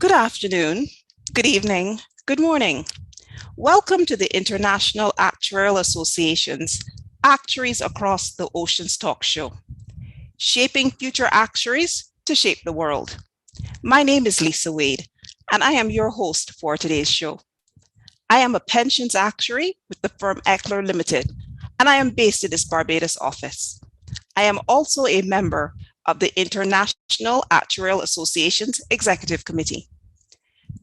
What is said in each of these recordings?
Good afternoon, good evening, good morning. Welcome to the International Actuarial Association's Actuaries Across the Oceans talk show, Shaping Future Actuaries to Shape the World. My name is Lisa Wade, and I am your host for today's show. I am a pensions actuary with the firm Eckler Limited, and I am based in this Barbados office. I am also a member of the International Actuarial Association's Executive Committee.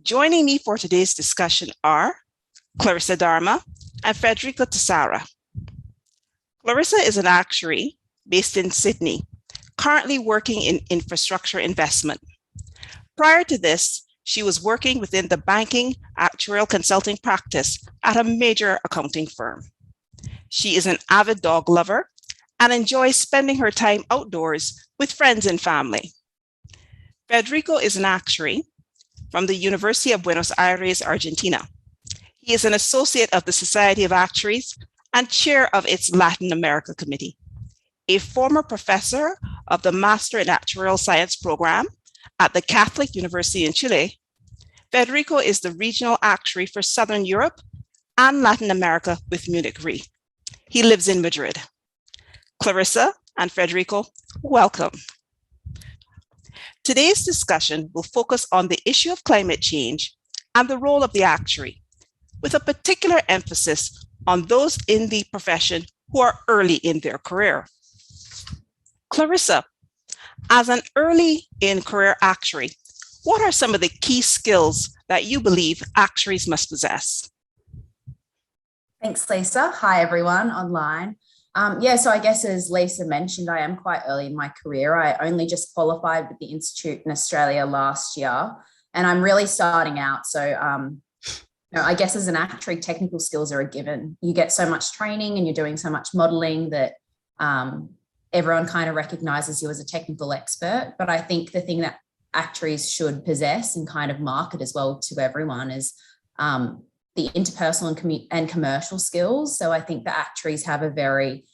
Joining me for today's discussion are Clarissa Dharma and Federico Tassara. Clarissa is an actuary based in Sydney, currently working in infrastructure investment. Prior to this, she was working within the banking actuarial consulting practice at a major accounting firm. She is an avid dog lover and enjoys spending her time outdoors with friends and family. Federico is an actuary from the University of Buenos Aires, Argentina. He is an associate of the Society of Actuaries and chair of its Latin America Committee. A former professor of the Master in Actuarial Science program at the Catholic University in Chile, Federico is the regional actuary for Southern Europe and Latin America with Munich Re. He lives in Madrid. Clarissa and Federico, welcome. Today's discussion will focus on the issue of climate change and the role of the actuary, with a particular emphasis on those in the profession who are early in their career. Clarissa, as an early in career actuary, what are some of the key skills that you believe actuaries must possess? Thanks, Lisa. Hi, everyone online. So I guess as Lisa mentioned, I am quite early in my career. I only just qualified with the Institute in Australia last year, and I'm really starting out. So I guess as an actuary, technical skills are a given. You get so much training and you're doing so much modeling that everyone kind of recognizes you as a technical expert. But I think the thing that actuaries should possess and kind of market as well to everyone is the interpersonal and commercial skills. So I think the actuaries have a very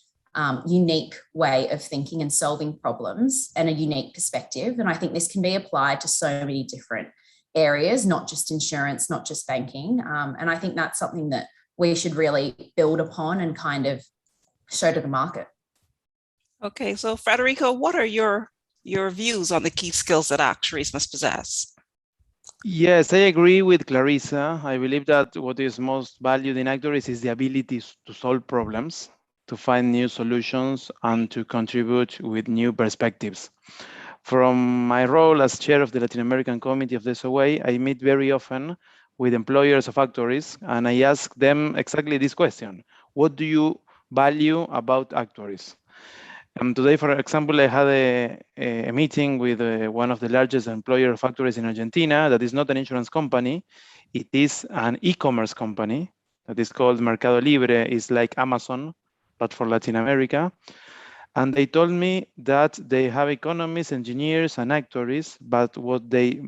unique way of thinking and solving problems and a unique perspective. And I think this can be applied to so many different areas, not just insurance, not just banking. And I think that's something that we should really build upon and kind of show to the market. Okay, so Federico, what are your views on the key skills that actuaries must possess? Yes, I agree with Clarissa. I believe that what is most valued in actuaries is the ability to solve problems, to find new solutions, and to contribute with new perspectives. From my role as chair of the Latin American Committee of the SOA, I meet very often with employers of actuaries, and I ask them exactly this question: what do you value about actuaries? Today, for example, I had a meeting with one of the largest employer of actuaries in Argentina that is not an insurance company. It is an e-commerce company that is called Mercado Libre. It's like Amazon, but for Latin America. And they told me that they have economists, engineers, and actuaries, but what they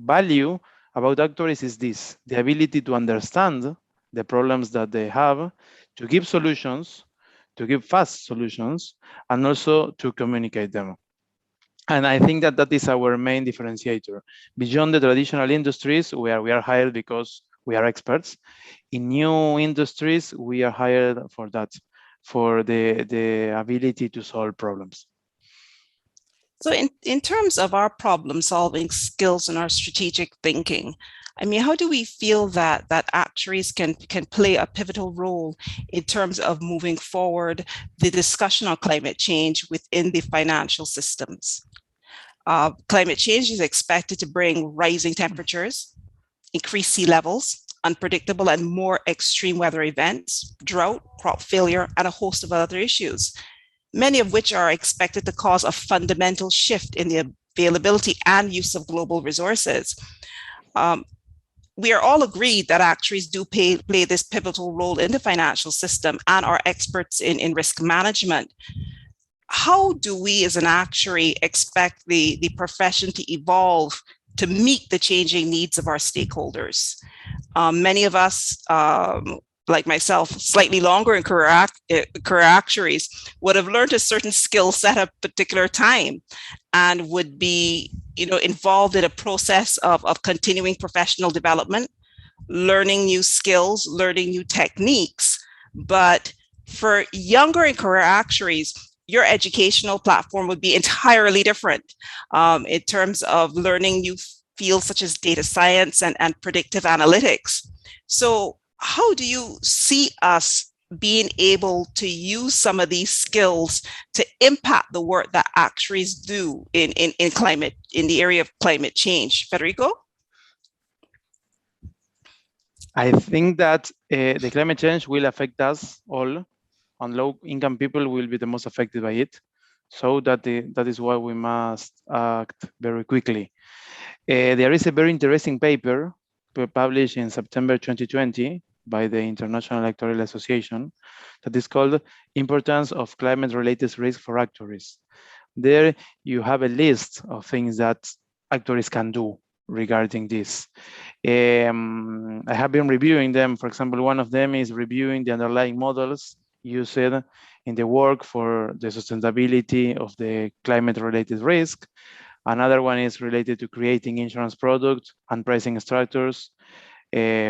value about actuaries is this: the ability to understand the problems that they have, to give solutions, to give fast solutions, and also to communicate them. And I think that that is our main differentiator. Beyond the traditional industries, where we are hired because we are experts, in new industries, we are hired for that, for the ability to solve problems. So in terms of our problem-solving skills and our strategic thinking, I mean, how do we feel that actuaries can play a pivotal role in terms of moving forward the discussion on climate change within the financial systems? Climate change is expected to bring rising temperatures, increased sea levels, unpredictable and more extreme weather events, drought, crop failure, and a host of other issues, many of which are expected to cause a fundamental shift in the availability and use of global resources. We are all agreed that actuaries do play this pivotal role in the financial system and are experts in risk management. How do we as an actuary expect the profession to evolve to meet the changing needs of our stakeholders? Many of us like myself, slightly longer in career actuaries, would have learned a certain skill set at a particular time and would be, involved in a process of continuing professional development, learning new skills, learning new techniques. But for younger and career actuaries, your educational platform would be entirely different in terms of learning new fields such as data science and predictive analytics. So how do you see us being able to use some of these skills to impact the work that actuaries do in the area of climate change? Federico? I think that the climate change will affect us all, and low-income people will be the most affected by it. So that is why we must act very quickly. There is a very interesting paper published in September 2020 by the International Actuarial Association that is called Importance of Climate-Related Risk for Actuaries. There you have a list of things that actuaries can do regarding this. I have been reviewing them. For example, one of them is reviewing the underlying models used in the work for the sustainability of the climate-related risk. Another one is related to creating insurance products and pricing structures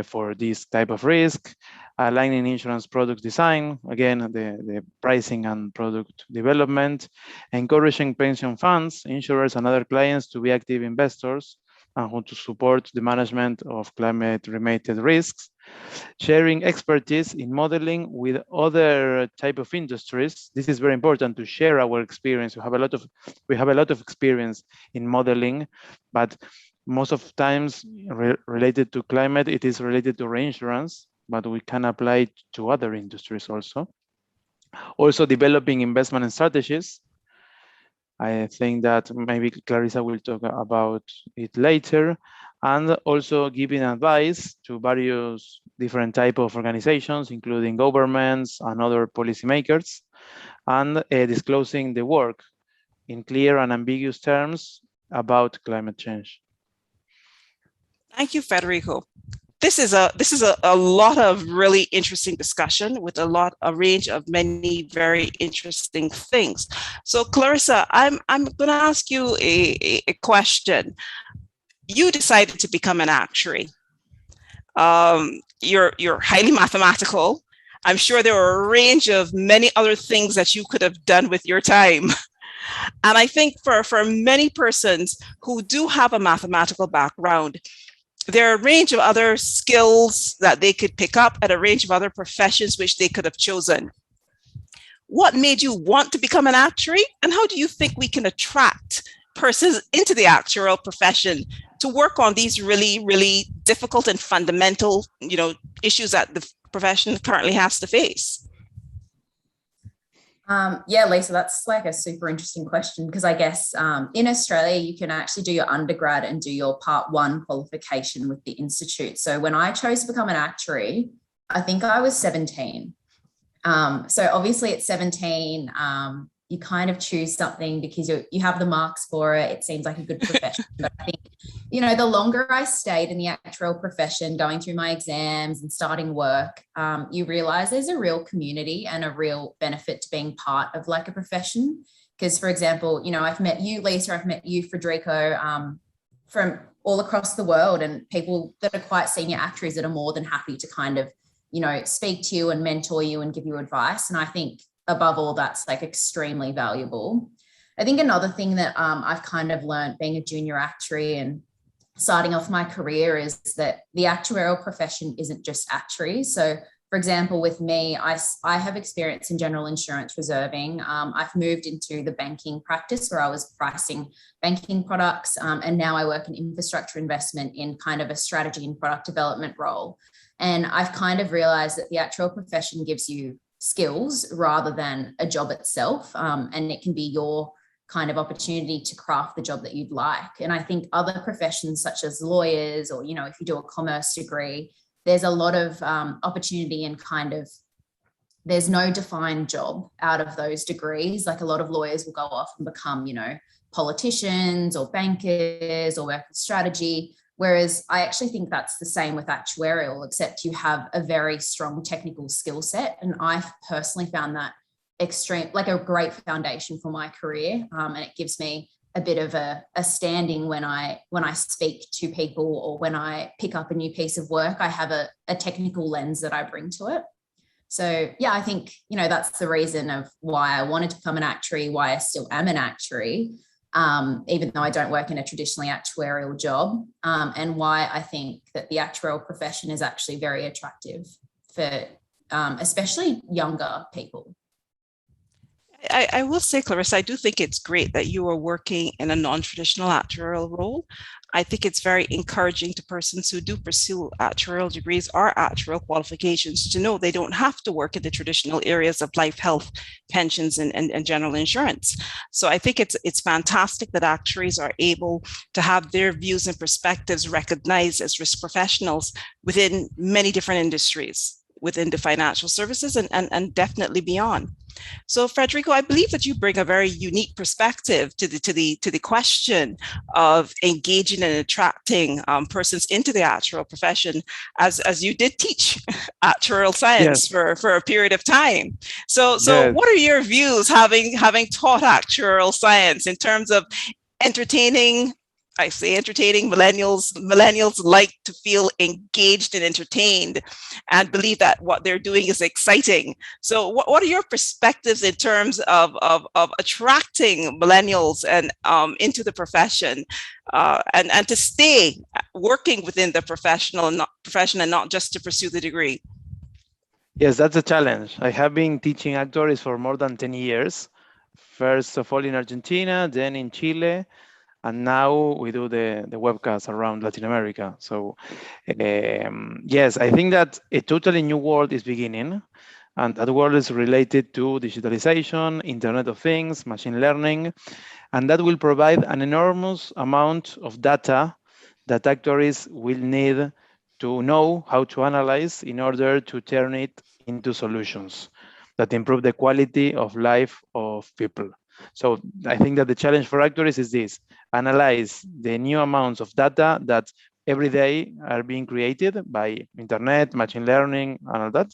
for this type of risk, aligning insurance product design, again, the pricing and product development, encouraging pension funds, insurers, and other clients to be active investors and who to support the management of climate-related risks, sharing expertise in modeling with other type of industries. This is very important to share our experience. We have a lot of experience in modeling, but most of times related to climate, it is related to reinsurance, but we can apply it to other industries also. Also developing investment strategies. I think that maybe Clarissa will talk about it later, and also giving advice to various different type of organizations, including governments and other policymakers, and disclosing the work in clear and ambiguous terms about climate change. Thank you, Federico. This is a lot of really interesting discussion with a range of many very interesting things. So Clarissa, I'm going to ask you a question. You decided to become an actuary. You're highly mathematical. I'm sure there are a range of many other things that you could have done with your time. And I think for many persons who do have a mathematical background, there are a range of other skills that they could pick up and a range of other professions which they could have chosen. What made you want to become an actuary? And how do you think we can attract persons into the actuarial profession to work on these really, really difficult and fundamental, issues that the profession currently has to face? Yeah, Lisa, that's like a super interesting question, because I guess in Australia, you can actually do your undergrad and do your part 1 qualification with the Institute. So when I chose to become an actuary, I think I was 17. So obviously at 17, you kind of choose something because you have the marks for it. It seems like a good profession. But I think, the longer I stayed in the actuarial profession, going through my exams and starting work, you realize there's a real community and a real benefit to being part of like a profession. Because, for example, I've met you, Lisa, I've met you, Federico, from all across the world, and people that are quite senior actuaries that are more than happy to kind of, speak to you and mentor you and give you advice. And I think above all, that's like extremely valuable. I think another thing that I've kind of learned being a junior actuary and starting off my career is that the actuarial profession isn't just actuaries. So, for example, with me, I have experience in general insurance reserving. I've moved into the banking practice where I was pricing banking products, and now I work in infrastructure investment in kind of a strategy and product development role. And I've kind of realized that the actuarial profession gives you skills rather than a job itself, and it can be your kind of opportunity to craft the job that you'd like. And I think other professions such as lawyers, or if you do a commerce degree, there's a lot of opportunity and kind of there's no defined job out of those degrees. Like a lot of lawyers will go off and become politicians or bankers or work with strategy. Whereas I actually think that's the same with actuarial, except you have a very strong technical skill set. And I've personally found that a great foundation for my career. And it gives me a bit of a standing when I speak to people or when I pick up a new piece of work. I have a technical lens that I bring to it. So yeah, I think, that's the reason of why I wanted to become an actuary, why I still am an actuary, even though I don't work in a traditionally actuarial job, and why I think that the actuarial profession is actually very attractive for especially younger people. I will say, Clarissa, I do think it's great that you are working in a non-traditional actuarial role. I think it's very encouraging to persons who do pursue actuarial degrees or actuarial qualifications to know they don't have to work in the traditional areas of life, health, pensions, and general insurance. So I think it's fantastic that actuaries are able to have their views and perspectives recognized as risk professionals within many different industries, within the financial services and definitely beyond. So, Federico, I believe that you bring a very unique perspective to the question of engaging and attracting persons into the actuarial profession, as you did teach actuarial science for a period of time. So what are your views, having taught actuarial science, in terms of entertaining? I say entertaining millennials. Millennials like to feel engaged and entertained and believe that what they're doing is exciting. So what are your perspectives in terms of attracting millennials and into the profession and to stay working within the profession and not just to pursue the degree? Yes, that's a challenge. I have been teaching actuaries for more than 10 years. First of all in Argentina, then in Chile, and now we do the webcasts around Latin America. So yes, I think that a totally new world is beginning. And that world is related to digitalization, Internet of Things, machine learning, and that will provide an enormous amount of data that actuaries will need to know how to analyze in order to turn it into solutions that improve the quality of life of people. So I think that the challenge for actuaries is this: analyze the new amounts of data that every day are being created by internet, machine learning, and all that,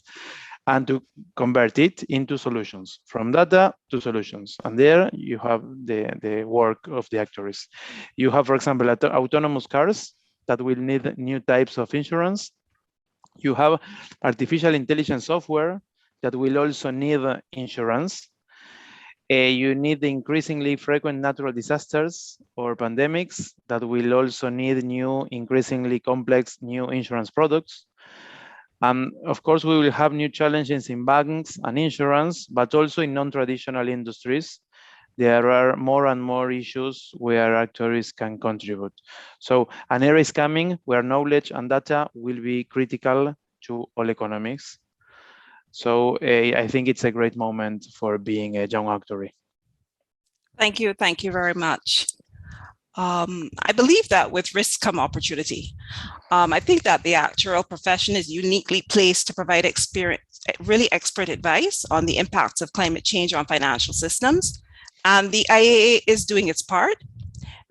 and to convert it into solutions, from data to solutions. And there you have the work of the actuaries. You have, for example, autonomous cars that will need new types of insurance. You have artificial intelligence software that will also need insurance. You need increasingly frequent natural disasters or pandemics that will also need new, increasingly complex new insurance products. Of course, we will have new challenges in banks and insurance, but also in non-traditional industries. There are more and more issues where actuaries can contribute. So an era is coming where knowledge and data will be critical to all economics. So I think it's a great moment for being a young actuary. Thank you very much. I believe that with risk come opportunity. I think that the actuarial profession is uniquely placed to provide really expert advice on the impacts of climate change on financial systems. And the IAA is doing its part.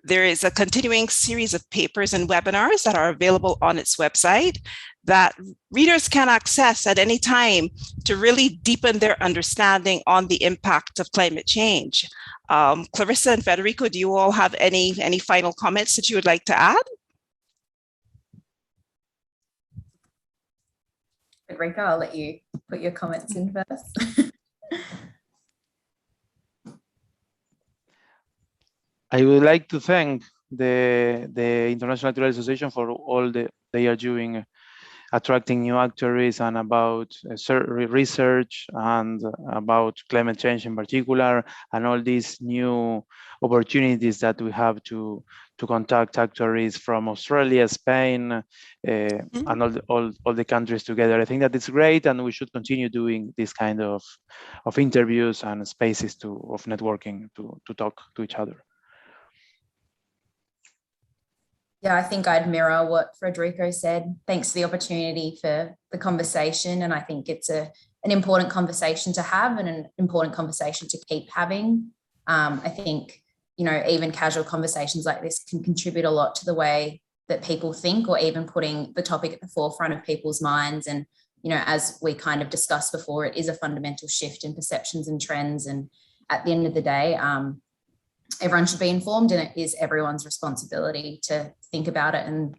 There is a continuing series of papers and webinars that are available on its website that readers can access at any time to really deepen their understanding on the impact of climate change. Clarissa and Federico, do you all have any final comments that you would like to add? Federico, I'll let you put your comments in first. I would like to thank the International Actuarial Association for all they are doing, attracting new actuaries and about research and about climate change in particular, and all these new opportunities that we have to contact actuaries from Australia, Spain, and all the countries together. I think that it's great, and we should continue doing this kind of interviews and spaces of networking to talk to each other. Yeah, I think I'd mirror what Federico said. Thanks for the opportunity for the conversation. And I think it's an important conversation to have and an important conversation to keep having. I think even casual conversations like this can contribute a lot to the way that people think, or even putting the topic at the forefront of people's minds. And, as we kind of discussed before, it is a fundamental shift in perceptions and trends. And at the end of the day, everyone should be informed, and it is everyone's responsibility to think about it and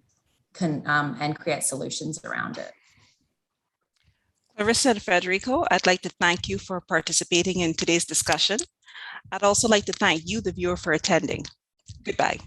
create solutions around it. Clarissa and Federico, I'd like to thank you for participating in today's discussion. I'd also like to thank you, the viewer, for attending. Goodbye.